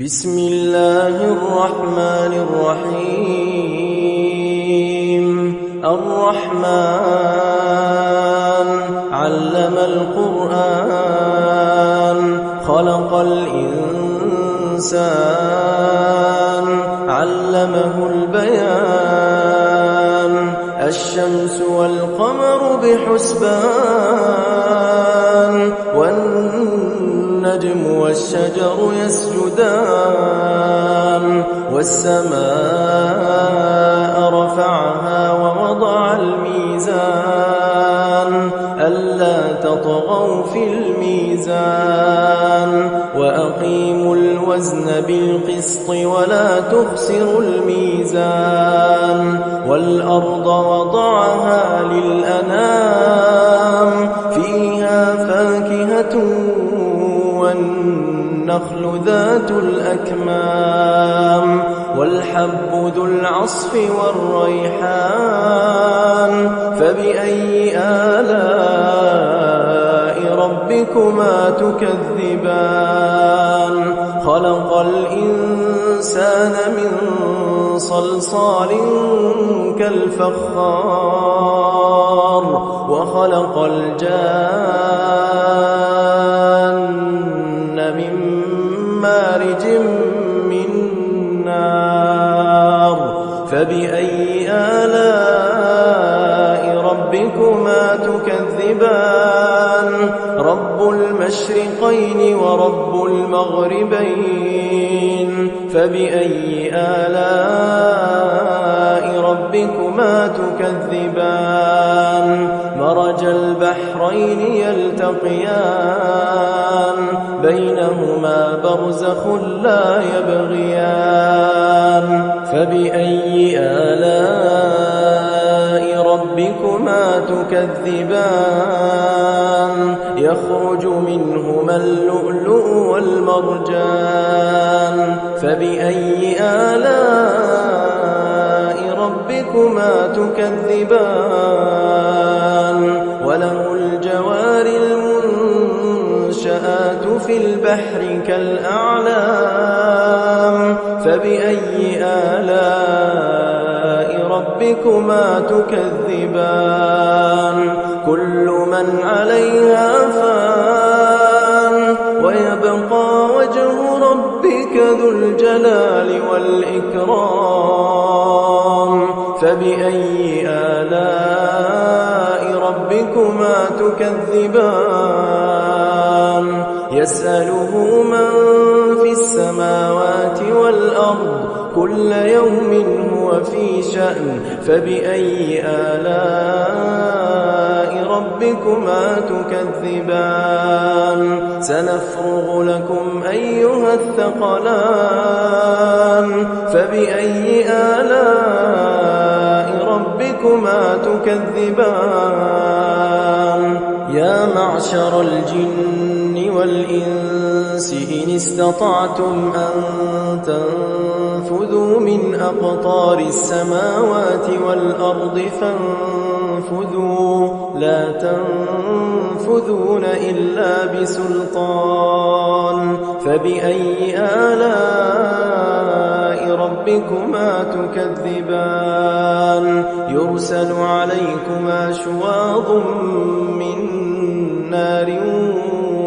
بسم الله الرحمن الرحيم. الرحمن علم القرآن خلق الإنسان علمه البيان الشمس والقمر بحسبان والنجم والشجر يسجدان والسماء رفعها ووضع الميزان ألا تطغوا في الميزان وأقيموا الوزن بالقسط ولا تخسروا الميزان والأرض وضعها للأنام فيها فاكهة والنخل ذات الأكمام والحب ذو العصف والريحان فبأي آلاء ربكما تكذبان خلق الإنسان من صلصال كالفخار وخلق الجان من مارج من نار فبأي آلاء ربكما تكذبان رب المشرقين ورب المغربين فبأي آلاء ربكما تكذبان مرج البحرين يلتقيان بينهما برزخ لا يبغيان فبأي آلاء ربكما تكذبان يخرج منهما اللؤلؤ والمرجان فبأي آلاء ربكما تكذبان وله الجوار المنشآت في البحر كالأعلام فبأي آلاء ربكما تكذبان كل من عليها فان ويبقى وجه ربك ذو الجلال والإكرام فبأي آلاء ربكما تكذبان يسأله من في السماوات والأرض كل يوم هو في شأن فبأي آلاء ربكما تكذبان سنفرغ لكم أيها الثقلان فبأي آلاء ربكما تكذبان يا معشر الجن والإنس إن استطعتم أن تنفذوا من أقطار السماوات والأرض فانفذوا لا تنفذون إلا بسلطان فبأي آلاء ربكما تكذبان يرسل عليكما شواظ من نار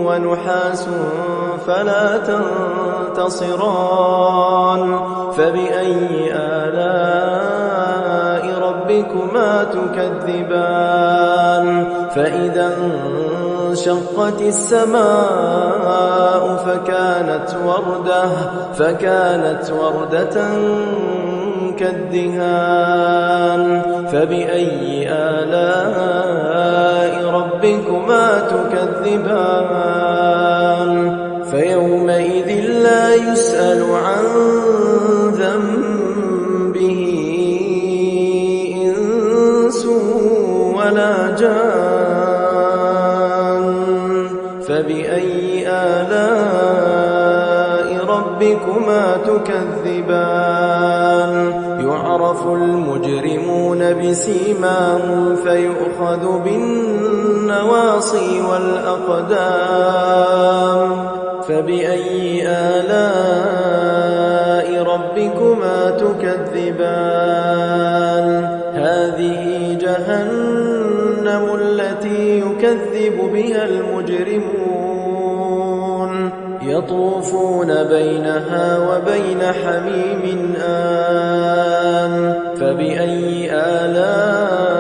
ونحاس فلا تنتصران فبأي آلاء ربكما تكذبان فإذا انشقت السماء فكانت وردة كالدهان فبأي آلاء ربكما تكذبان فيومئذ لا يسأل عن ذنبه إنس ولا جان فبأي آلاء ربكما تكذبان يعرف المجرمون بسيماهم فيؤخذ بالنواصي والأقدام فبأي آلاء تكذبان هذه جهنم التي يكذب بها المجرمون يطوفون بينها وبين حميم آن فبأي آلاء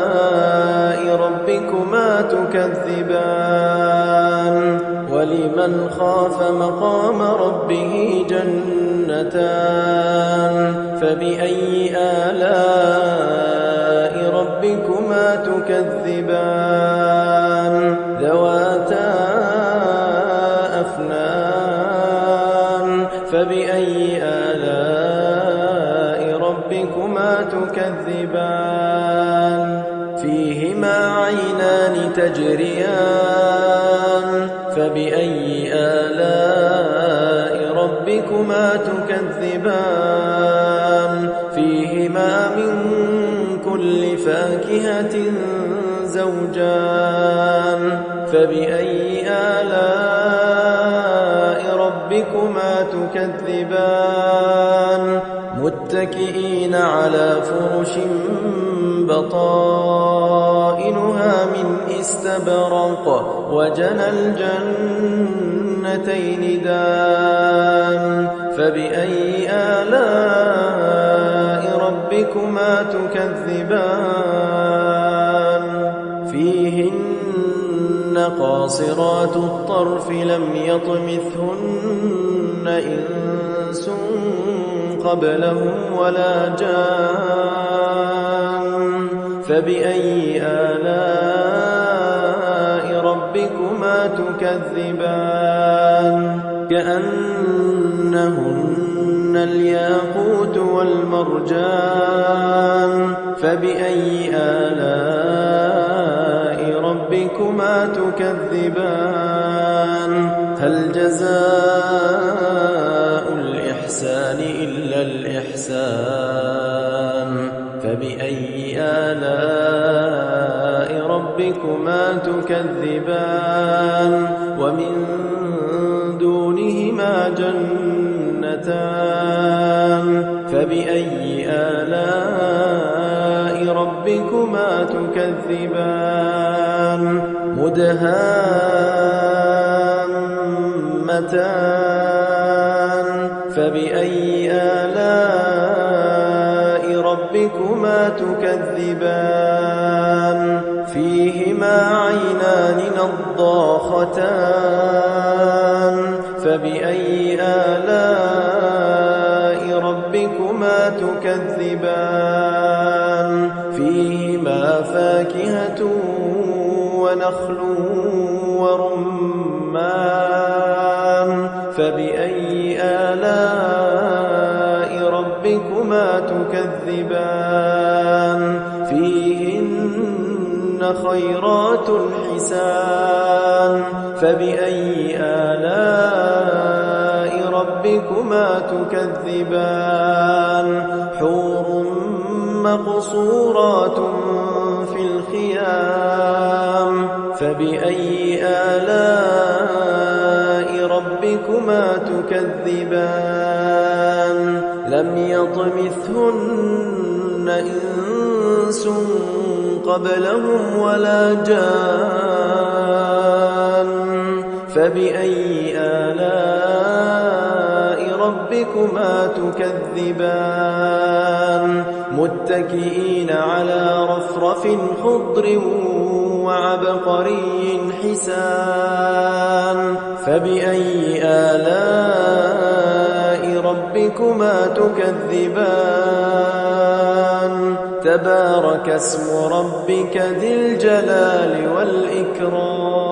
ربكما تكذبان ولمن خاف مقام ربه جنتان فبأي آلاء ربكما تكذبان ذواتا أفنان فبأي آلاء ربكما تكذبان فيهما عينان تجريان فبأي آلاء ربكما تكذبان فيهما من كل فاكهة زوجان فبأي آلاء ربكما تكذبان متكئين على فرش بطائنها من استبرق وجنى الجنتين دان فبأي آلاء ربكما تكذبان فيهن قاصرات الطرف لم يطمثهن إنس قبلهم ولا جان فبأي آلاء ربكما تكذبان كأنهن الياقوت والمرجان فبأي آلاء ربكما تكذبان هل جزاء الإحسان إلا الإحسان فبأي آلاء ربكما تكذبان ومن دونهما جنتان فبأي آلاء ربكما تكذبان مدهامتان فبأي آلاء ربكما تكذبان فيهما عينان نضاختان فبأي آلاء ربكما تكذبان فيهما فاكهة ونخل ورمان فبأي آلاء ربكما تكذبان فيهن خيرات حسان فبأي آلاء ربكما تكذبان حور مقصورات في الخيام فبأي آلاء ربكما تكذبان لم يطمثهن إنس قبلهم ولا جان فبأي آلاء ربكما تكذبان متكئين على رفرف خضر وعبقري حسان فبأي آلاء ربكما تكذبان تبارك اسم ربك ذي الجلال والإكرام